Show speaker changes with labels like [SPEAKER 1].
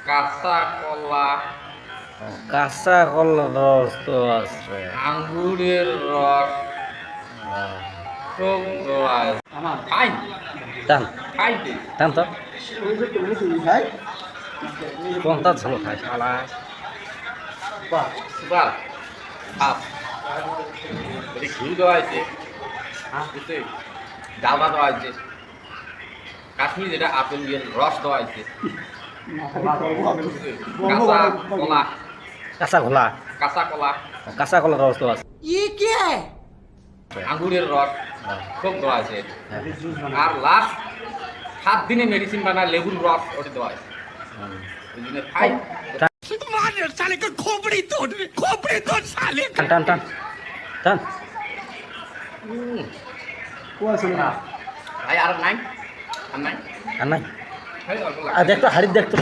[SPEAKER 1] কাঁচা কলা,
[SPEAKER 2] কাঁচা কলার রস তো আছে,
[SPEAKER 1] আঙ্গুরের রস, টক আছে। খাই
[SPEAKER 2] টান
[SPEAKER 1] খাইতে
[SPEAKER 2] টান তো কোনটা ঝোল খাই শালা
[SPEAKER 1] সুপার খাপ এটি ঘুর দেওয়া আছে, বুঝতে ডালটা দেওয়া আছে, কাশ্মীর যেটা আপেল ইয়ের রস দেওয়া আছে, কাঁচা কলা,
[SPEAKER 2] কাঁচা ঘোলা
[SPEAKER 1] কাঁচা কলা,
[SPEAKER 2] কাঁচা কলার রস তো আছে
[SPEAKER 1] আঙ্গুরের রস সব দেওয়া আছে। আর লাস্ট 7 দিনে মেডিসিন বানায় লেবুর রস ওটা দেওয়া আছে। ওই জন্য খাই
[SPEAKER 2] টান টান টান টান
[SPEAKER 1] ভাই আর নাই আর নাই
[SPEAKER 2] আর নাই
[SPEAKER 1] খাই অল্প
[SPEAKER 2] আর দেখতো হাড়ির দেখতো